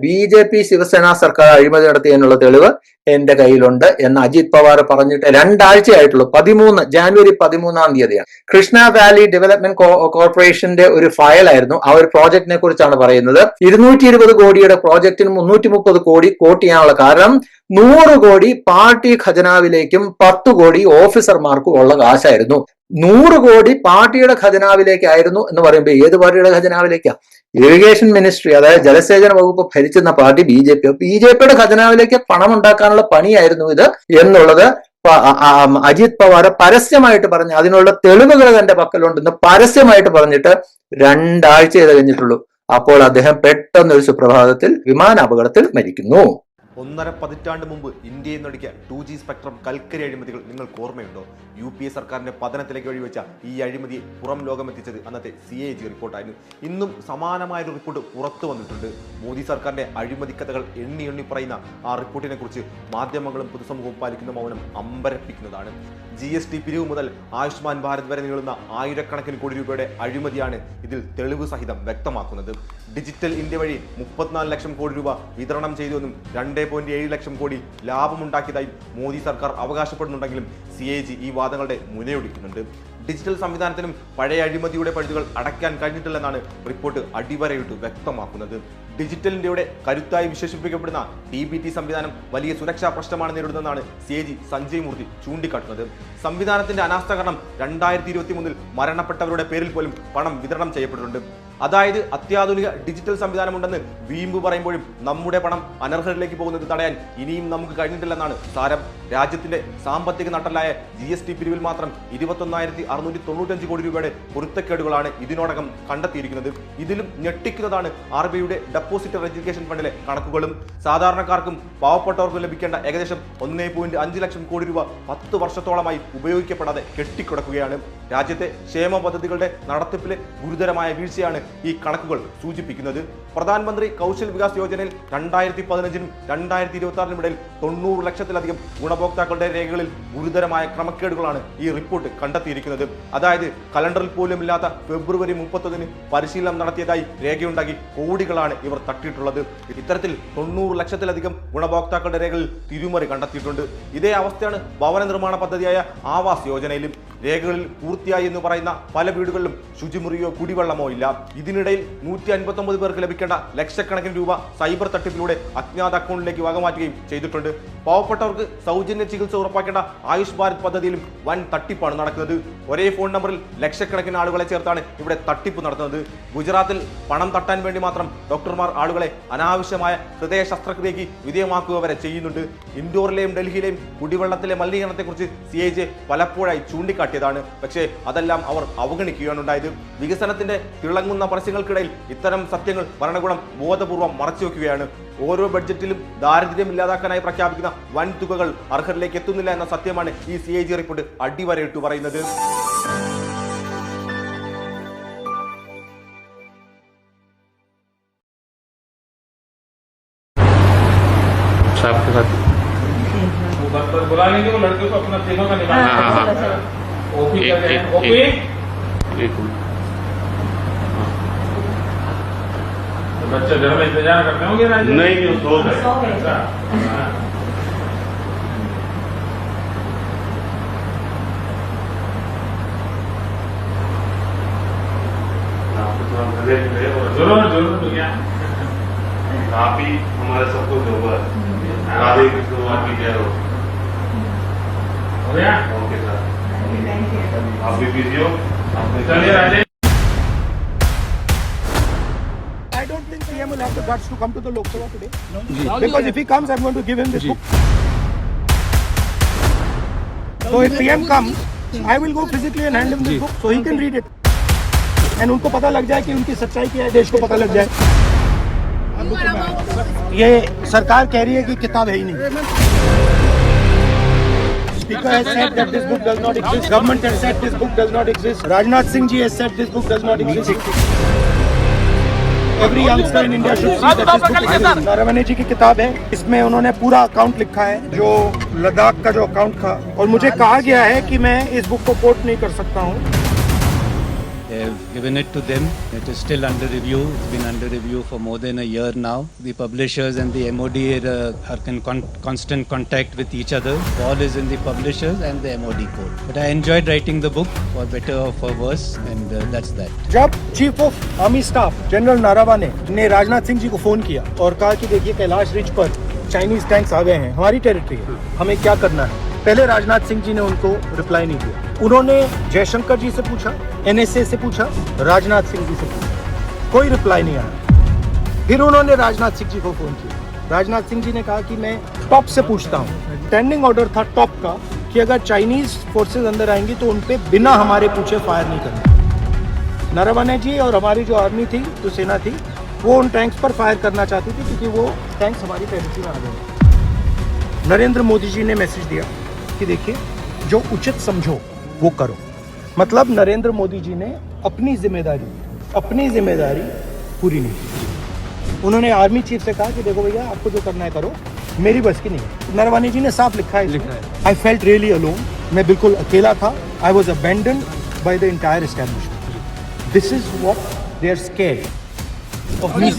BJP Shiv Sena സർക്കാർ അഴിമതി നടത്തിയതിനുള്ള തെളിവ് എന്റെ കയ്യിലുണ്ട് എന്ന് അജിത് പവാർ പറഞ്ഞിട്ട് 2 ആഴ്ചയായിട്ടുള്ളൂ. ജാനുവരി 13 കൃഷ്ണ വാലി ഡെവലപ്മെന്റ് കോർപ്പറേഷന്റെ ഒരു ഫയലായിരുന്നു. ആ ഒരു പ്രോജക്റ്റിനെ കുറിച്ചാണ് പറയുന്നത്. 220 കോടിയുടെ പ്രോജക്റ്റിന് 330 കോടി കോട്ട് ചെയ്യാനുള്ള കാരണം 100 കോടി പാർട്ടി ഖജനാവിലേക്കും 10 കോടി ഓഫീസർമാർക്കും ഉള്ള കാശായിരുന്നു. 100 കോടി പാർട്ടിയുടെ ഖജനാവിലേക്കായിരുന്നു എന്ന് പറയുമ്പോൾ ഏത് പാർട്ടിയുടെ ഖജനാവിലേക്കാ? ഇറിഗേഷൻ മിനിസ്ട്രി, അതായത് ജലസേചന വകുപ്പ് ഭരിച്ചിരുന്ന പാർട്ടി ബിജെപിയുടെ ഖജനാവിലേക്ക് പണം ഉണ്ടാക്കാനുള്ള പണിയായിരുന്നു ഇത് എന്നുള്ളത് അജിത് പവാർ പരസ്യമായിട്ട് പറഞ്ഞു. അതിനുള്ള തെളിവുകൾ തന്റെ പക്കലുണ്ടെന്ന് പരസ്യമായിട്ട് പറഞ്ഞിട്ട് 2 ആഴ്ച കഴിഞ്ഞിട്ടുള്ളൂ. അപ്പോൾ അദ്ദേഹം പെട്ടെന്ന് ഒരു സുപ്രഭാതത്തിൽ വിമാനാപകടത്തിൽ മരിക്കുന്നു. 1.5 പതിറ്റാണ്ട് മുമ്പ് ഇന്ത്യയിൽ നടുക്കിയ 2G സ്പെക്ട്രം കൽക്കരി അഴിമതികൾ നിങ്ങൾക്ക് ഓർമ്മയുണ്ടോ? UPA സർക്കാരിന്റെ പതനത്തിലേക്ക് വഴിവെച്ച ഈ അഴിമതിയെ പുറം ലോകമെത്തിച്ചത് അന്നത്തെ CAG റിപ്പോർട്ടായിരുന്നു. ഇന്നും സമാനമായൊരു റിപ്പോർട്ട് പുറത്തു വന്നിട്ടുണ്ട്. മോദി സർക്കാരിന്റെ അഴിമതി കഥകൾ എണ്ണി പറയുന്ന ആ റിപ്പോർട്ടിനെ കുറിച്ച് മാധ്യമങ്ങളും പൊതുസമൂഹവും പാലിക്കുന്ന മൗനം അമ്പരപ്പിക്കുന്നതാണ്. GST പിരിവ് മുതൽ ആയുഷ്മാൻ ഭാരത് വരെ നീളുന്ന ആയിരക്കണക്കിന് കോടി രൂപയുടെ അഴിമതിയാണ് ഇതിൽ തെളിവ് സഹിതം വ്യക്തമാക്കുന്നത്. ഡിജിറ്റൽ ഇന്ത്യ വഴി 34 ലക്ഷം കോടി രൂപ വിതരണം ചെയ്തുവെന്നും 2.7 ലക്ഷം കോടി ലാഭമുണ്ടാക്കിയതായി മോദി സർക്കാർ അവകാശപ്പെടുന്നുണ്ടെങ്കിലും CAG ഈ വാദങ്ങളുടെ മുനയൊടിക്കുന്നുണ്ട്. ഡിജിറ്റൽ സംവിധാനത്തിനും പഴയ അഴിമതിയുടെ പഴുതുകൾ അടയ്ക്കാൻ കഴിഞ്ഞിട്ടില്ലെന്നാണ് റിപ്പോർട്ട് അടിവരയിട്ട് വ്യക്തമാക്കുന്നത്. ഡിജിറ്റൽ ഇന്ത്യയുടെ കരുത്തായി വിശേഷിപ്പിക്കപ്പെടുന്ന DBT സംവിധാനം വലിയ സുരക്ഷാ പ്രശ്നമാണ് നേരിടുന്നതെന്നാണ് CAG സഞ്ജയ് മൂർത്തി ചൂണ്ടിക്കാട്ടുന്നത്. സംവിധാനത്തിന്റെ അനാസ്ഥ കാരണം 2023 മരണപ്പെട്ടവരുടെ പേരിൽ പോലും പണം വിതരണം ചെയ്യപ്പെട്ടിട്ടുണ്ട്. അതായത് അത്യാധുനിക ഡിജിറ്റൽ സംവിധാനമുണ്ടെന്ന് വീമ്പ് പറയുമ്പോഴും നമ്മുടെ പണം അനർഹരിലേക്ക് പോകുന്നത് തടയാൻ ഇനിയും നമുക്ക് കഴിഞ്ഞിട്ടില്ലെന്നാണ് സാരം. രാജ്യത്തിന്റെ സാമ്പത്തിക നട്ടലായ GST പിരിവിൽ മാത്രം 21,695 കോടി രൂപയുടെ പൊരുത്തക്കേടുകളാണ് ഇതിനോടകം കണ്ടെത്തിയിരിക്കുന്നത്. ഇതിലും ഞെട്ടിക്കുന്നതാണ് RBIയുടെ ഡെപ്പോസിറ്റ് എഡ്യൂക്കേഷൻ ഫണ്ടിലെ കണക്കുകളും. സാധാരണക്കാർക്കും പാവപ്പെട്ടവർക്കും ലഭിക്കേണ്ട ഏകദേശം 1.5 ലക്ഷം കോടി രൂപ 10 വർഷത്തോളമായി ഉപയോഗിക്കപ്പെടാതെ കെട്ടിക്കിടക്കുകയാണ്. രാജ്യത്തെ ക്ഷേമ പദ്ധതികളുടെ നടത്തിപ്പിലെ ഗുരുതരമായ വീഴ്ചയാണ് ഈ കണക്കുകൾ സൂചിപ്പിക്കുന്നത്. പ്രധാനമന്ത്രി കൗശൽ വികാസ് യോജനയിൽ 2015-നും 2026-നും ഇടയിൽ 90 ലക്ഷത്തിലധികം ഗുണഭോക്താക്കളുടെ രേഖകളിൽ ഗുരുതരമായ ക്രമക്കേടുകളാണ് ഈ റിപ്പോർട്ട് കണ്ടെത്തിയിരിക്കുന്നത്. അതായത് കലണ്ടറിൽ പോലും ഇല്ലാത്ത ഫെബ്രുവരി 31-ന് പരിശീലനം നടത്തിയതായി രേഖയുണ്ടാക്കി കോടികളാണ് ഇവർ തട്ടിയിട്ടുള്ളത്. ഇത്തരത്തിൽ 90 ലക്ഷത്തിലധികം ഗുണഭോക്താക്കളുടെ രേഖകളിൽ തിരിമറി കണ്ടെത്തിയിട്ടുണ്ട്. ഇതേ അവസ്ഥയാണ് ഭവന നിർമ്മാണ പദ്ധതിയായ ആവാസ് യോജനയിലും. രേഖകളിൽ പൂർത്തിയായി എന്ന് പറയുന്ന പല വീടുകളിലും ശുചിമുറിയോ കുടിവെള്ളമോ ഇല്ല. ഇതിനിടയിൽ 159 പേർക്ക് ലഭിക്കേണ്ട ലക്ഷക്കണക്കിന് രൂപ സൈബർ തട്ടിപ്പിലൂടെ അജ്ഞാത അക്കൗണ്ടിലേക്ക് വകമാറ്റുകയും ചെയ്തിട്ടുണ്ട്. പാവപ്പെട്ടവർക്ക് സൗജന്യ ചികിത്സ ഉറപ്പാക്കേണ്ട ആയുഷ് ഭാരത് പദ്ധതിയിലും വൻ തട്ടിപ്പാണ് നടക്കുന്നത്. ഒരേ ഫോൺ നമ്പറിൽ ലക്ഷക്കണക്കിന് ആളുകളെ ചേർത്താണ് ഇവിടെ തട്ടിപ്പ് നടത്തുന്നത്. ഗുജറാത്തിൽ പണം തട്ടാൻ വേണ്ടി മാത്രം ഡോക്ടർമാർ ആളുകളെ അനാവശ്യമായ ഹൃദയ ശസ്ത്രക്രിയയ്ക്ക് വിധേയമാക്കുക വരെ ചെയ്യുന്നുണ്ട്. ഇൻഡോറിലെയും ഡൽഹിയിലെയും കുടിവെള്ളത്തിലെ മലിനീകരണത്തെക്കുറിച്ച് CAG പലപ്പോഴായി ചൂണ്ടിക്കാട്ടിയതാണ്. പക്ഷേ അതെല്ലാം അവർ അവഗണിക്കുകയാണ് ഉണ്ടായത്. വികസനത്തിന്റെ തിളങ്ങുന്ന പരസ്യങ്ങൾക്കിടയിൽ ഇത്തരം സത്യങ്ങൾ ഭരണകൂടം ബോധപൂർവം മറച്ചുവെക്കുകയാണ്. ഓരോ ബഡ്ജറ്റിലും ദാരിദ്ര്യം ഇല്ലാതാക്കാനായി പ്രഖ്യാപിക്കുന്ന വൻ തുകകൾ അർഹരിലേക്ക് എത്തുന്നില്ല എന്ന സത്യമാണ് ഈ CAG റിപ്പോർട്ട് അടിവരയിട്ട് പറയുന്നത്. बुला लेंगे वो लड़के को अपना तीनों का निकाल ओपी कर रहे हैं ओपी तो बच्चे घर में इंतजार करते होंगे ना? नहीं सो गए। जरूर भैया आप ही हमारे सबको जोबर राधे कृष्ण आपकी जय हो गया। ओके सर आप भी बिजी हो चलिए Radhe. I don't think PM will have the guts to come to the Lok Sabha today. Because if he comes, I'm going to give him this book. So if PM comes, I will go physically and hand him this book so he can read it. And उनको पता लग जाए कि उनकी सच्चाई क्या है, देश को पता लग जाए. ये सरकार कह रही है कि किताब है ही नहीं. Speaker has said that this book does not exist. Government has said this book does not exist. Rajnath Singh ji has said this book does not exist. Every youngster in India should see that this book exists. Naravane जी की किताब है. इसमें उन्होंने पूरा account लिखा है जो लद्दाख का जो अकाउंट था. और मुझे कहा गया है कि मैं इस बुक को कोट नहीं कर सकता हूँ. They've given it to them. It is still under review. It's been under review for more than a year now. The publishers and the MOD are in constant contact with each other. Ball is in the publishers and the MOD court. But I enjoyed writing the book, for better or for worse, and that's that. जब chief of army staff general Naravane ने राजनाथ सिंह जी को phone किया और कहा कि देखिए Kailash ridge पर Chinese tanks आ गए हैं, हमारी टेरिटरी है, हमें क्या करना है, पहले राजनाथ सिंह जी ने उनको रिप्लाई नहीं दिया। उन्होंने जयशंकर जी से पूछा, NSA से पूछा, राजनाथ सिंह जी से पूछा, कोई रिप्लाई नहीं आया। फिर उन्होंने राजनाथ सिंह जी को फोन किया। राजनाथ सिंह जी ने कहा कि मैं टॉप से पूछता हूँ। स्टैंडिंग ऑर्डर था टॉप का कि अगर चाइनीज फोर्सेज अंदर आएंगी तो उन पे बिना हमारे पूछे फायर नहीं करना। नारावाने जी और हमारी जो आर्मी थी, जो सेना थी, वो उन टैंक्स पर फायर करना चाहती थी क्योंकि वो टैंक्स हमारी टेरिटरी में आ गए। नरेंद्र मोदी जी ने मैसेज दिया कि देखिए जो उचित समझो वो करो। मतलब नरेंद्र मोदी जी ने अपनी जिम्मेदारी पूरी नहीं की। उन्होंने आर्मी चीफ से कहा कि देखो भैया आपको जो करना है करो, मेरी बस की नहीं। नरवाने जी ने साफ लिखा है, आई फेल्ट रियली अलोन, मैं बिल्कुल अकेला था। I was abandoned by the entire establishment. This is what they are scared of me.